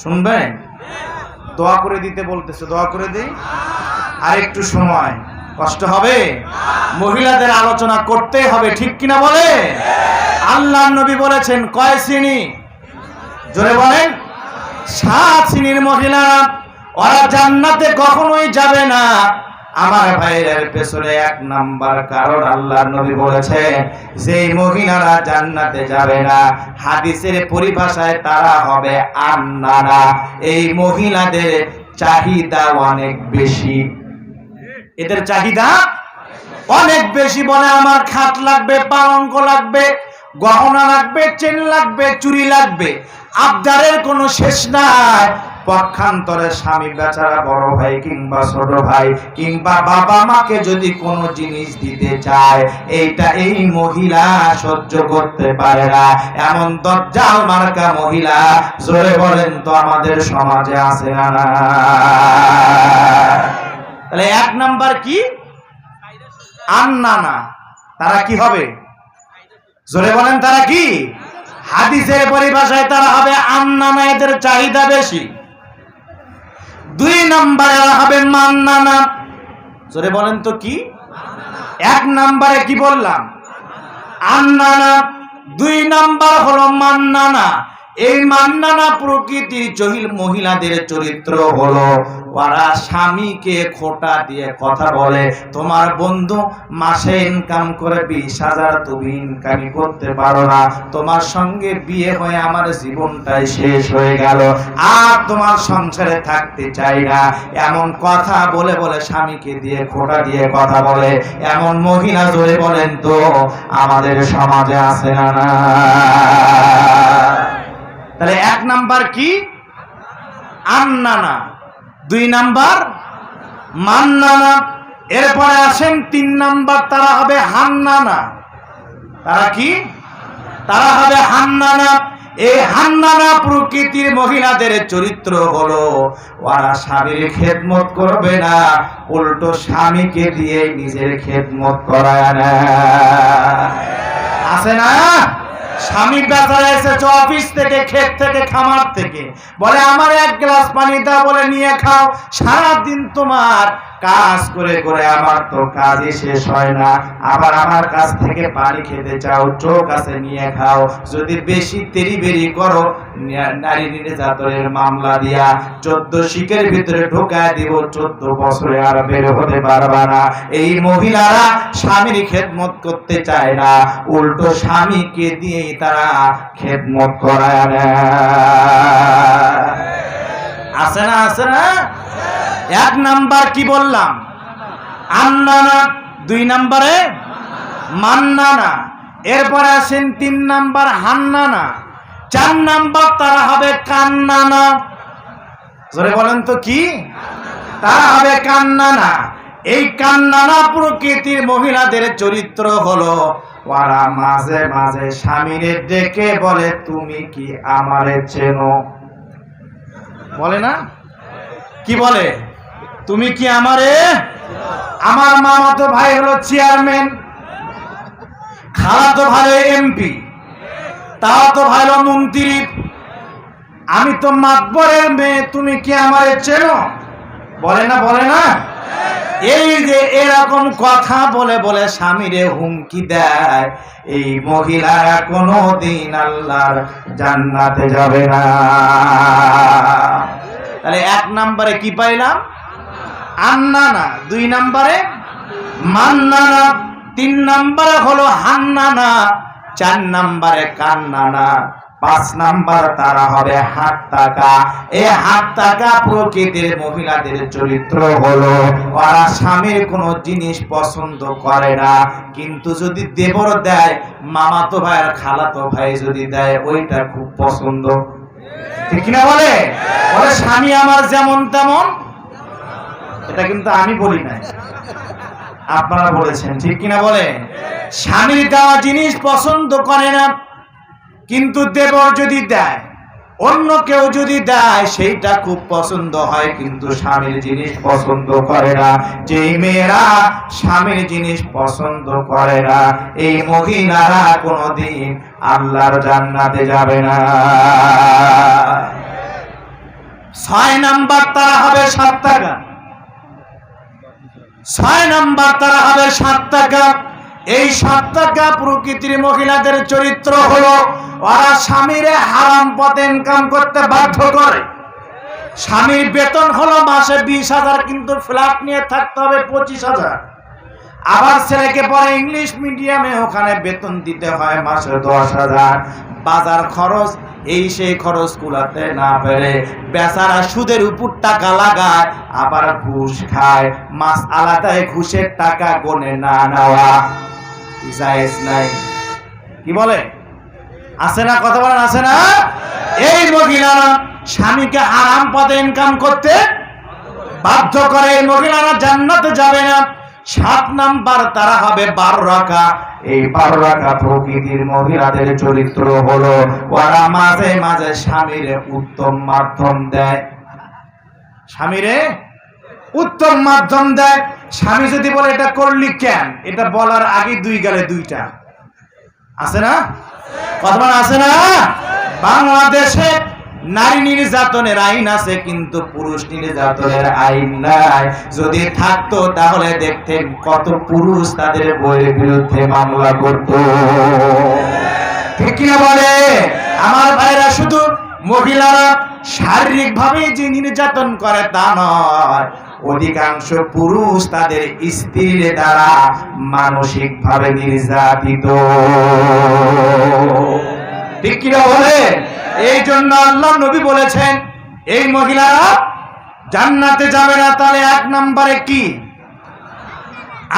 শুনবেন? দোয়া করে দিতে বলতেছে, দোয়া করে দেই। আর একটু সময়, কষ্ট হবে। মহিলাদের আলোচনা করতে হবে, ঠিক কিনা বলে? আল্লাহর নবী বলেছেন কয় শ্রেণী? জোরে বলেন। 7 শ্রেণীর মহিলা, ওরা জান্নাতে কখনোই যাবে না। আমার ভাইয়ের পেছনে 1 নাম্বার কারণ আল্লাহর নবী বলেছে যে মহিলারা জান্নাতে যাবে না, হাদিসের পরিভাষায় তারা হবে আন্নানা। এই মহিলাদের চাহিদা অনেক বেশি, এদের চাহিদা অনেক বেশি। বলে আমার খাট লাগবে, পালঙ্ক লাগবে, গহনা লাগবে, চেন লাগবে, চুড়ি লাগবে, আবদারের কোনো শেষ নাই। পক্ষান্তরে স্বামী বেচারা বড় ভাই কিংবা ছোট ভাই কিংবা বাবা মাকে যদি কোনো জিনিস দিতে চায়, এইটা এই মহিলা সহ্য করতে পারে না। এমন দজ্জাল মার্কা মহিলা জোরে বলেন তো আমাদের সমাজে আছে না? তাহলে 1 নাম্বার কি? আন্নানা। তারা কি হবে? জোরে বলেন, তারা কি? হাদিসের পরিভাষায় তারা হবে আন্নানা, এদের চাহিদা বেশি। 2 নম্বরে হবে মান্নানা। জোরে বলেন তো কি? 1 নম্বরে কি বললাম? আন্নানা। 2 নাম্বার হলো মান্নানা। এই মান্নানা প্রকৃতির জহিল মহিলাদের চরিত্র হলো ওরা স্বামীকে খোটা দিয়ে কথা বলে, তোমার বন্ধু মাসে ইনকাম করে 20,000, তুমি ইনকামই করতে পারো না, তোমার সঙ্গে বিয়ে হয়ে আমার জীবনটাই শেষ হয়ে গেল, আর তোমার সংসারে থাকতে চাই না। এমন কথা বলে বলে স্বামীকে দিয়ে খোটা দিয়ে কথা বলে এমন মহিলা জোরে বলেন তো আমাদের সমাজে আছে না? তাহলে 1 নাম্বার কি? আন্নানা। 2 নাম্বার মান্নানা। এরপরে আসেন 3 নাম্বার, তারা হবে হান্নানা। তারা কি? তারা হবে হান্নানা। এই হান্নানা প্রকৃতির মহিলাদের চরিত্র হলো ওরা স্বামীর খেদমত করবে না, উল্টো স্বামীকে দিয়ে নিজের খেদমত করায় না। আছে না? স্বামী বেচারা এসেছে অফিস থেকে, ক্ষেত থেকে, খামার থেকে, বলে আমার 1 গ্লাস পানি দাও, বলে নিয়ে খাও। সারাদিন তোমার কাজ করে করে আমার তো কাজই শেষ হয় না, আবার আমার কাছ থেকে পানি খেতে চাও, চোখ আছে নিয়ে খাও। যদি বেশি তেরিবেরি করো নারী নির্যাতনের মামলা দিয়া 14 শিকের ভিতরে ঢোকায় দিব, 14 বছরে আর বের হতে পারবা না। এই মহিলারা স্বামীর খেদমত করতে চায় না, উল্টো স্বামীকে দিয়েই তারা খেদমত করায় না। আছে না? আছে না? 1 নাম্বার কি বললাম? আন্নানা। 2 নাম্বারে মান্নানা। এরপরে আসেন 3 নাম্বার হান্নানা। 4 নাম্বার তারা হবে কান্নানা। জোরে বলেন তো কি? তারা হবে কান্নানা। এই কান্নানা প্রকৃতির মহিলাদের চরিত্র হলো ওরা মাঝে মাঝে স্বামীর ডেকে বলে তুমি কি আমারে চেনো? বলে না? কি বলে? তুমি কি আমারে? আমার মামাতো ভাই হলো চেয়ারম্যান, খালাতো ভাই এমপি, তাওতো ভাই হলো মন্ত্রী, আমি তো মাতবরের মেয়ে, তুমি কি আমারে চেনো? বলে না? বলে না? এই যে এরকম কথা বলে বলে স্বামীরে হুমকি দেয়, এই মহিলারা কোনোদিন আল্লাহর জান্নাতে যাবে না। তাহলে 1 নম্বরে কি পাইলাম? আন্নানা। 2 নম্বরে মান্নানা। 3 নম্বরে হলো হান্নানা। 4 নম্বরে কান্নানা। 5 নাম্বার তারা হবে হাত টাকা। এই হাত টাকা প্রকৃতির মহিলাদের চরিত্র হলো ওরা স্বামীর কোনো জিনিস পছন্দ করে না, কিন্তু যদি দেবর দেয়, মামাতো ভাই আর খালাতো ভাই যদি দেয়, ওইটা খুব পছন্দ। ঠিক না? বলে বলে স্বামী আমার যেমন তেমন। এটা কিন্তু আমি বলি নাই, আপনারা বলেছেন। ঠিক কিনা? বলে স্বামীর দেওয়া জিনিস পছন্দ করে না, কিন্তু দেবর যদি দেয়, অন্য কেউ যদি দেয়, সেইটা খুব পছন্দ হয়, কিন্তু স্বামীর জিনিস পছন্দ করে না। যেই মেয়েরা স্বামীর জিনিস পছন্দ করে না, এই মহিলারা কোনোদিন আল্লাহর জান্নাতে যাবে না। 6 নাম্বার তারা হবে 7 টাকা। 6 নাম্বার তারা হবে 7 টাকা। এই 7 টাকা প্রকৃতির মহিলাদের চরিত্র হলো ওরা স্বামীরে হারাম পথে ইনকাম করতে বাধ্য করে। স্বামীর বেতন হলো মাসে 20,000, কিন্তু ফ্ল্যাট নিয়ে থাকতে হবে 25,000। আবার ছেলেকে পরে ইংলিশ মিডিয়ামে, ওখানে বেতন দিতে হয় মাসে 10,000। বাজার খরচ, এই সেই খরচ কুলাতে না পেরে বেচারা সুদের উপর টাকা লাগায়, আবার ঘুষ খায়। মাস আলাদায় ঘুষের টাকা গনে না নেওয়া জায়েজ নাই। কি বলে? আছে না? কথা বলেন, আছে না? এই মহিলারা স্বামীকে হারাম পথে ইনকাম করতে বাধ্য করে। এই মহিলারা জান্নাতে যাবে না। 7 নাম্বার তারা হবে 12 রাকা। এই 12 রাকা প্রকৃতির মহিলাদের চরিত্র হলো ওরা মাঝে মাঝে স্বামীরে উত্তম মাধ্যম দেয়। স্বামীরে উত্তম মাধ্যম দেয়। স্বামী যদি বলে এটা করলি কেন, এটা বলার আগে 2 গালে 2টা। আছে না? কথা আছে না? বাংলাদেশে নারী নির্যাতনের আইন আছে, কিন্তু পুরুষ নির্যাতনের আইন নাই। যদি থাকতো তাহলে দেখতেন কত পুরুষ তাদের বইয়ের বিরুদ্ধে মামলা করত। ঠিক কিনা বলে আমার ভাইরা? শুধু মহিলারা শারীরিক ভাবে যে নির্যাতন করে তা নয়, অধিকাংশ পুরুষ তাদের স্ত্রীর দ্বারা মানসিক ভাবে নির্যাতিত। ঠিক কিনা বলে? এই জন্য আল্লাহ নবী বলেছেন এই মহিলারা জান্নাতে যাবে না। তাহলে 1 নম্বরে কি?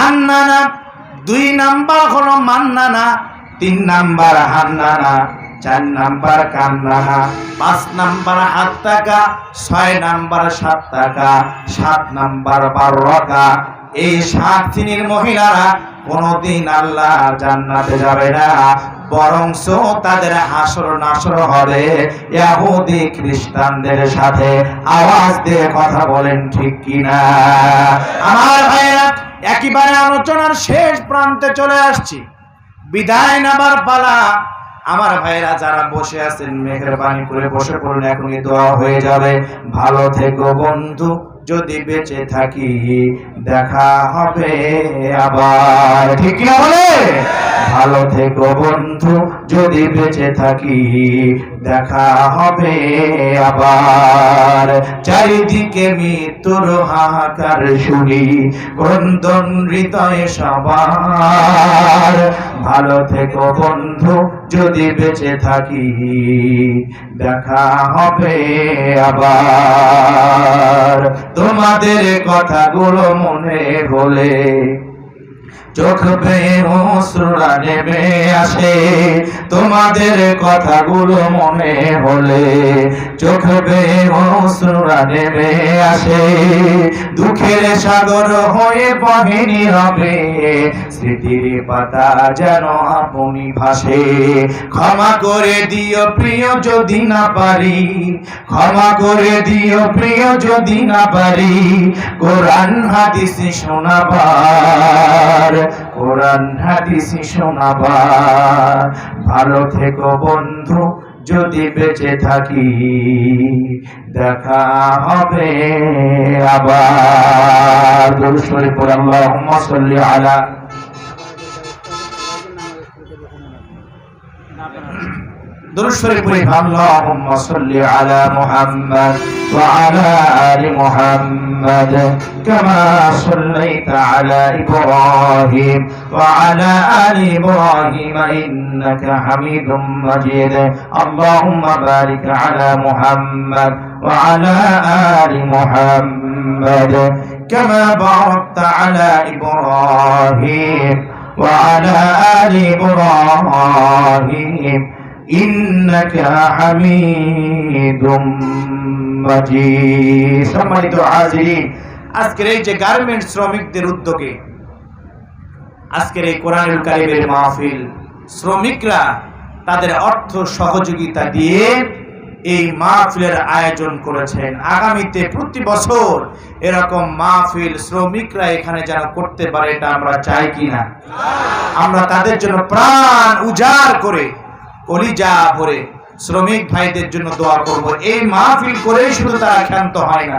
আন্নানা। 2 নাম্বার হলো মান্নানা। 3 নাম্বার হান্নানা। 4 নাম্বার কান্নানা। 5 নাম্বার 8 টাকা। 6 নাম্বার 7 টাকা। 7 নাম্বার 12 টাকা। এই 7 শ্রেণীর মহিলারা কোনদিন আল্লাহ জান্নাতে যাবে না, বরংস তাদের হাসর নাসর হবে ইহুদি খ্রিস্টানদের সাথে। আওয়াজ দিয়ে কথা বলেন ঠিক কিনা? আমার ভাইরা, একেবারে আলোচনার শেষ প্রান্তে চলে আসছি, বিদায় নেবার পালা। আমার ভাইরা যারা বসে আছেন মেহেরবানি করে বসে পড়ুন, এখনই দোয়া হয়ে যাবে। ভালো থেকো বন্ধু, যদি বেঁচে থাকি দেখা হবে আবার। ঠিক না বলে? ভালো থেকো বন্ধু, যদি বেঁচে থাকি দেখা হবে আবার। চারিদিকে মৃত্যুর হাহাকার শুনি, ক্রন্দন হৃদয়ে সবার। ভালো থেকো বন্ধু, যদি বেঁচে থাকি দেখা হবে আবার। তোমাদের কথাগুলো মনে হলে চোখ বেয়ে অশ্রুরা নেমে আসে। তোমাদের কথাগুলো মনে হলে চোখ বেয়ে অশ্রুরা নেমে আসে। দুঃখের সাগর হয়ে বহে নীরবে, স্মৃতির পাতা যেন আপনি ভাসে। ক্ষমা করে দিও প্রিয় যদি না পারি, ক্ষমা করে দিও প্রিয় যদি না পারি। কোরআন হাদিস শোনাবার, কোরআন হাদিস শোনাবার। ভালো থেকো বন্ধু, যদি বেঁচে থাকি দেখা হবে আবার। দুরূদ শরীফ পড়ে আল্লাহুম্মা সাল্লি আলা। দুরূদ শরীফ পড়ে আল্লাহুম্মা সাল্লি আলা মুহাম্মদ ওয়া আলা আলি মুহাম্মদ কামা সাল্লাইতা আলা ইব্রাহিম ওয়া আলা আলি ইব্রাহিম ইন্নাকা হামিদুম মাজিদ। আল্লাহুম্মা বারিক আলা মুহাম্মদ ওয়া আলা আলি মুহাম্মদ কামা বারাকতা আলা ইব্রাহিম ওয়া আলা আলি ইব্রাহিম ইন্নাকা হামিদুম মাজিদ। সম্মানিত হাজিরিন, আজকের এই যে গার্মেন্টস শ্রমিকদের উদ্যোগে আজকের এই কোরআনুল কারীমের মাহফিল, শ্রমিকরা তাদের অর্থ সহযোগিতা দিয়ে এই মাহফিলের আয়োজন করেছেন। আগামীতে প্রতি বছর এরকম মাহফিল শ্রমিকরা এখানে যেন করতে পারে, এটা আমরা চাই কিনা? আমরা তাদের জন্য প্রাণ উজাড় করে কলিজা ভরে শ্রমিক ভাইদের জন্য দোয়া করব। এই মাহফিল করেই শুধু তারা ক্ষান্ত হয় না।